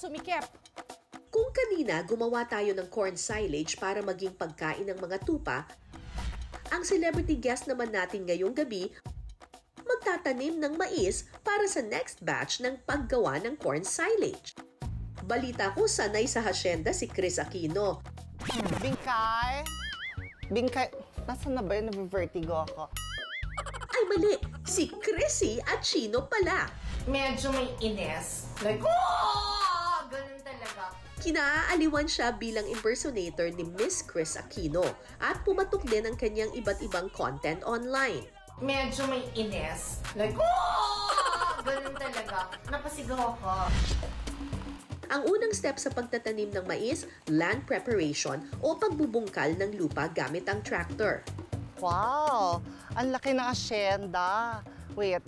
sumikip. Kung kanina gumawa tayo ng corn silage para maging pagkain ng mga tupa, ang celebrity guest naman natin ngayong gabi magtatanim ng mais para sa next batch ng paggawa ng corn silage. Balita ko sanay sa hasyenda si Chris Aquino. Bingkay? Bingkay, nasaan na ba yun? Nabivertigo ako. Ay mali, si Chrissy Aquino pala. Medyo may ines. Like, oh! Ganun talaga. Kinaaaliwan siya bilang impersonator ni Miss Chris Aquino at pumatok din ang kanyang iba't ibang content online. Medyo may ines. Like, oh! Ganun talaga. Napasigaw ako. Ang unang step sa pagtatanim ng mais, land preparation o pagbubungkal ng lupa gamit ang tractor. Wow! Ang laki ng asyenda. Wait,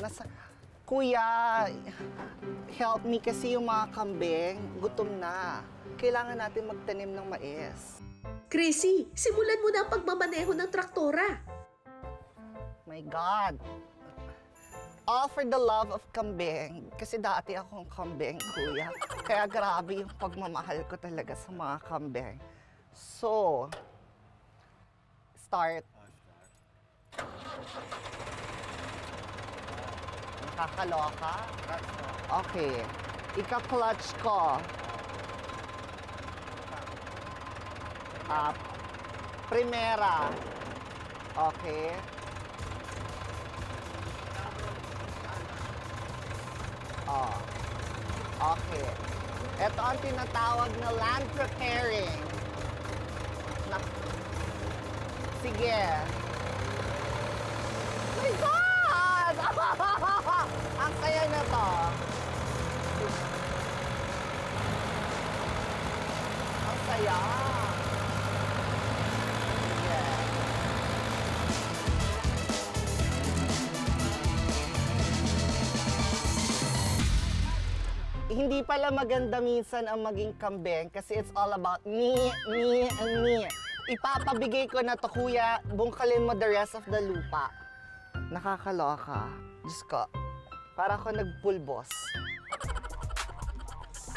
Kuya, help me kasi yung mga kambing, gutom na. Kailangan natin magtanim ng mais. Chrissy, simulan mo na ang pagmamaneho ng traktora. My God! All for the love of kambing. Kasi dati akong kambing, kuya. Kaya grabe yung pagmamahal ko talaga sa mga kambing. So, start. Nakakaloka? Okay. Ika-clutch ko. Primera. Okay. Oh. Okay. Ito ang tinatawag na land preparing. Sige. My God! Ang saya na to. Ang saya. Yeah. Hindi pala maganda minsan ang maging kambing kasi it's all about me, and me. Ipapabigay ko na to, kuya. Bungkalin mo the rest of the lupa. Nakakaloka. Diyos ko, para ako nagpulbos.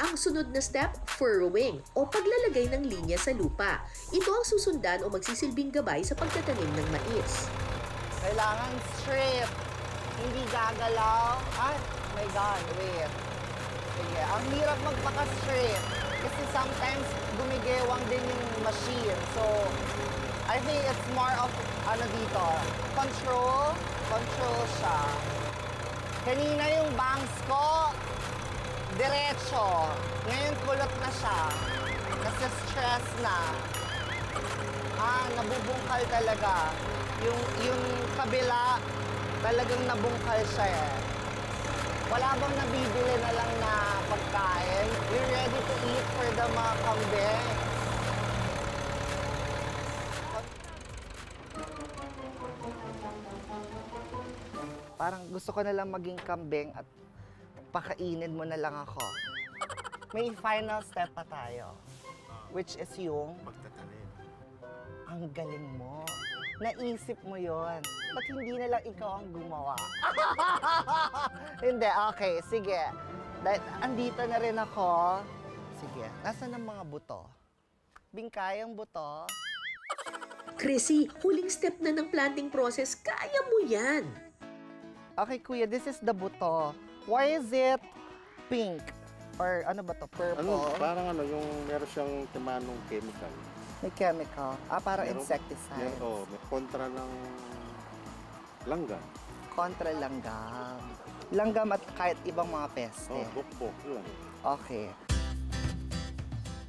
Ang sunod na step, furrowing o paglalagay ng linya sa lupa. Ito ang susundan o magsisilbing gabay sa pagtatanim ng mais. Kailangan straight. Hindi gagalaw. Ay, my God, wait. Sige, ang hirap magpaka-straight. Kasi sometimes gumigewang din yung machine. So, I think it's more of, dito, control siya. Kanina yung bangs ko, diretso. Ngayon kulot na siya. Kasi stress na. Nabubungkal talaga. Yung kabila, talagang nabungkal siya eh. Wala bang nabibili na lang na pagkain? You're ready to eat for the mga kambing. Parang gusto ko na lang maging kambing at pakainin mo na lang ako. May final step pa tayo, which is yung pagtatanim. Ang galing mo. Naisip mo yon. Ba't hindi na lang ikaw ang gumawa? Hindi, okay, sige. Dahil andito na rin ako. Sige, nasaan ang mga buto? Bingkay ang buto? Chrissy, huling step na ng planting process. Kaya mo yan! Okay, kuya, this is the buto. Why is it pink? Or ano ba to? Purple? Parang yung meron siyang timanong chemical. May chemical. Parang insecticide. May kontra ng langgam. Kontra langgam. Langgam at kahit ibang mga peste. Bukbok lang. Okay.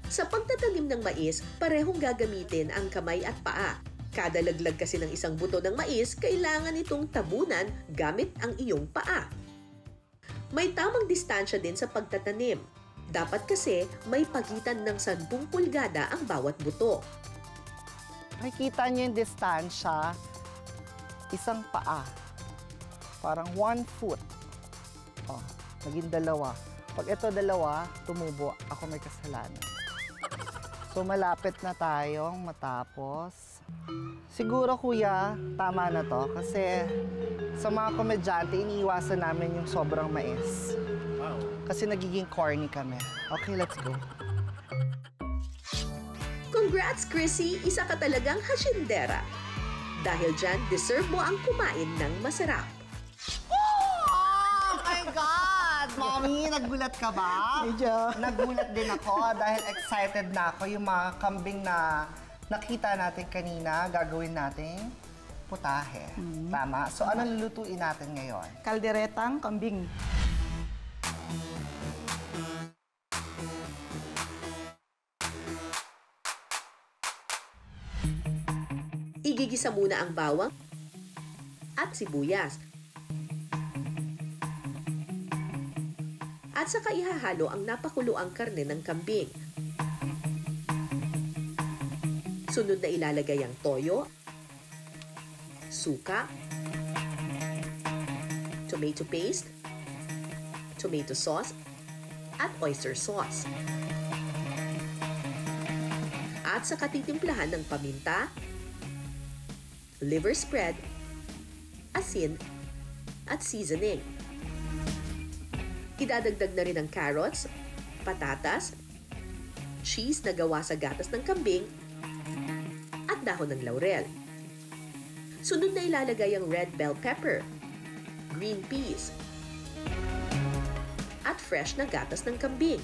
Sa pagtatanim ng mais, parehong gagamitin ang kamay at paa. Kada laglag kasi ng isang buto ng mais, kailangan itong tabunan gamit ang iyong paa. May tamang distansya din sa pagtatanim. Dapat kasi may pagitan ng 10 pulgada ang bawat buto. Makikita niyo yung distansya, isang paa. Parang 1 foot. Naging 2. Pag ito 2, tumubo, ako may kasalanan. So malapit na tayong matapos. Siguro kuya, tama na to kasi sa mga komedyante, iniiwasan namin yung sobrang mais. Wow. Kasi nagiging corny kami. Okay, let's go. Congrats, Chrissy! Isa ka talagang hasyendera. Dahil dyan, deserve mo ang kumain ng masarap. Oh my God! Mommy, nagulat ka ba? Medyo. Nagulat din ako dahil excited na ako yung mga kambing na nakita natin kanina, gagawin nating putahe. Tama? So, ano lulutuin natin ngayon? Kalderetang kambing. Igigisa muna ang bawang at sibuyas. At saka ihahalo ang napakuluang karne ng kambing. Sunod na ilalagay ang toyo, suka, tomato paste, tomato sauce, at oyster sauce. At saka titimplahan ng paminta, liver spread, asin, at seasoning. Idadagdag na rin ang carrots, patatas, cheese na gawa sa gatas ng kambing, at dahon ng laurel. Sunod na ilalagay ang red bell pepper, green peas, at fresh na gatas ng kambing.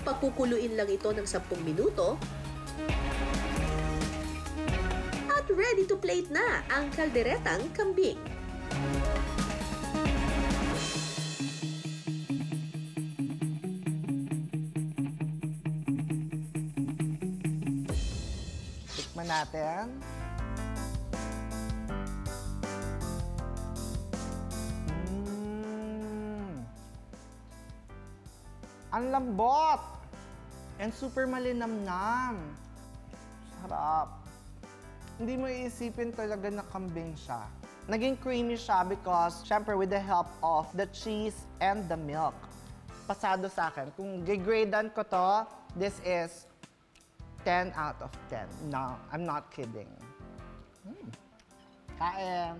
Pakukuluin lang ito ng 10 minuto at ready to plate na ang kalderetang kambing. Tikman natin. Ang lambot! And super malinamnam. Sarap. Hindi mo iisipin talaga na kambing siya. Naging creamy siya because, syempre, with the help of the cheese and the milk. Pasado sa akin. Kung gigradean ko to, this is 10 out of 10. No, I'm not kidding. Kain.